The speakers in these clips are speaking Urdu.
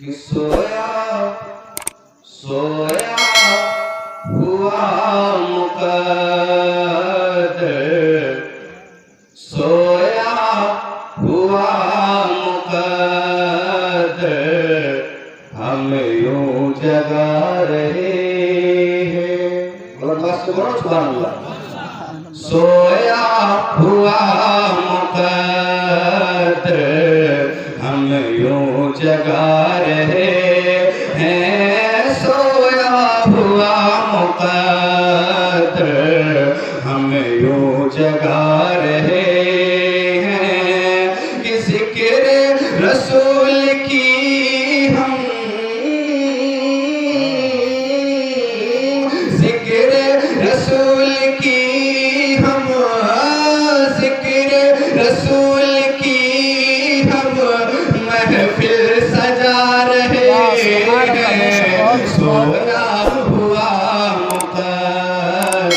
کہ سویا سویا ہوا مقدر، سویا ہوا مقدر، ہم یوں جگا رہے ہیں۔ غلط بات سے بولو سبحان اللہ۔ سویا ہوا مقدر، ہم یوں جگا رہے ہیں، سویا ہوا مقدر، ہم یوں جگا رہے ہیں، کہ ذکر رسول کی ہم ذکر رسول کی ہم ذکر رسول کی ہم محفل سجا رہے ہیں، سویا ہوا مقدر،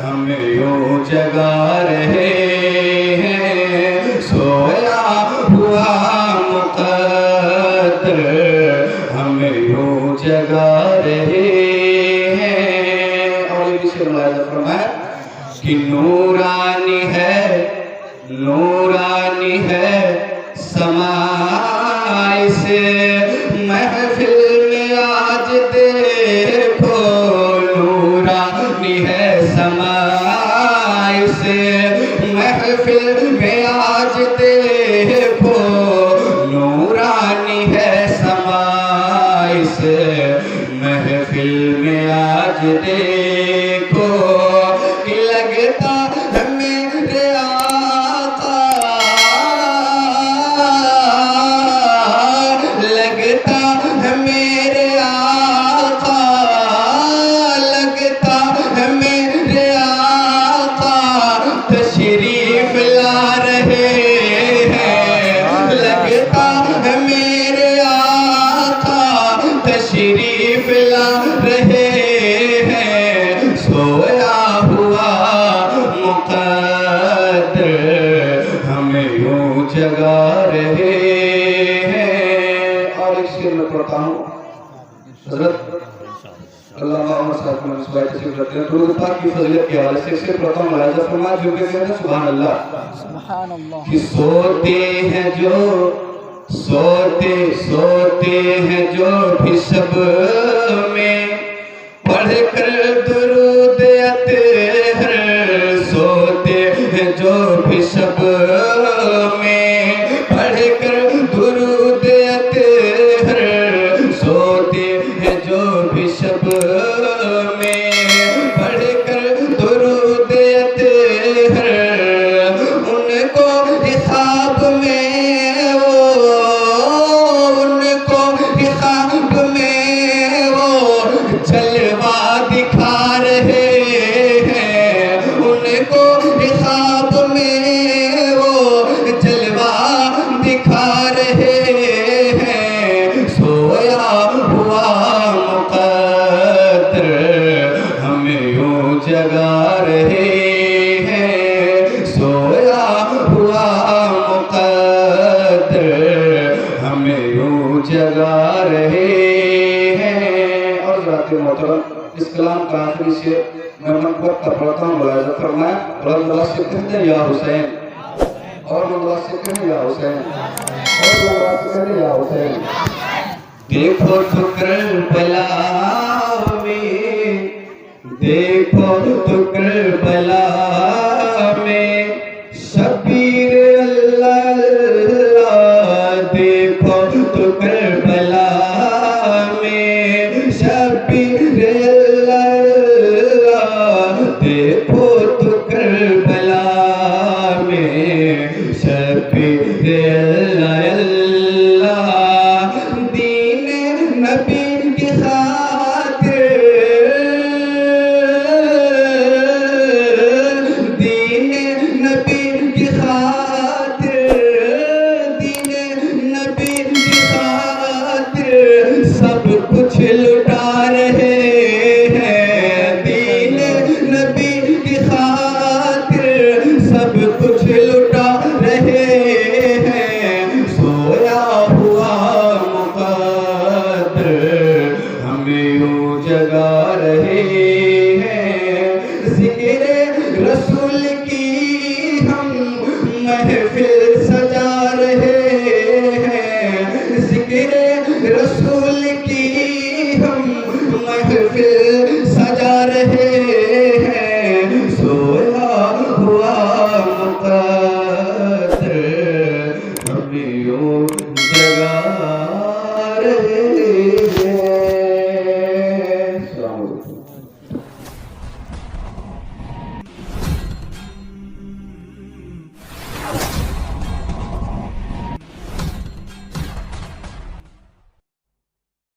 ہم یوں جگا رہے ہیں، سویا ہوا مقدر، ہم یوں جگا رہے ہیں۔ اور یہ سے ملاحظہ فرمائے کہ نورانی ہے، نورانی ہے سماع سے محفل میں آج دیکھو، نورانی ہے سماع سے محفل میں آج دیکھو، نورانی ہے سماع سے محفل میں آج دیکھو، کہ لگتا ہے میرے آقا، لگتا ہے میرے آقا، لگتا ہے میرے آقا تشریف لا رہے ہیں، لگتا ہے میرے آقا تشریف لا رہے ہیں، سویا ہوا مقدر، ہم یوں جگا رہے ہیں۔ اور ایک شعر میں پڑھتا ہوں، حضرت علامہ محمد صاحب کو نسبت تشریف رکھتے ہیں، درود پاک کی فضیلت کے حوالے سے ایک شعر پڑھتا ہوں، ملاحظہ فرمائے جو کہ کہتے ہیں سبحان اللہ، کہ سوتے ہیں جو سوتے ہیں جو بھی شب میں پڑھ کر درود اطہر، سوتے ہیں جو بھی شب میں پڑھ کر درود اطہر، سوتے ہیں جو بھی شب میں پڑھ کر درود اطہر، ان کو خواب میں جلوہ دکھا رہے ہیں، ان کو خواب میں وہ جلوہ دکھا رہے ہیں، سویا ہوا مقدر، ہم یوں جگا رہے ہیں، سویا ہوا مقدر، ہم یوں جگا رہے ہیں۔ اور ذات محترم اس کلام کا آخری شعر میں منقبت کا پڑھتا ہوں، ملاحظہ فرمائے، اور اللہ سے کہتے ہیں یا حسین، اور اللہ سے کہتے ہیں یا حسین، اور اللہ سے کہتے ہیں یا حسین، دیکھو تو کربلا میں، دیکھو تو کربلا میں شبیر اللہ اللہ، دیکھو تو کربلا میں شبیر اللہ اللہ، دیکھو تو کربلا میں شبیر اللہ اللہ، دین نبی کی خاطر، دین نبی کی خاطر، دین نبی کی خاطر سب کچھ لٹا رہے ہیں، دین نبی کی خاطر سب کچھ لٹا رہے ہیں، رسول کی ہم محفل سجا رہے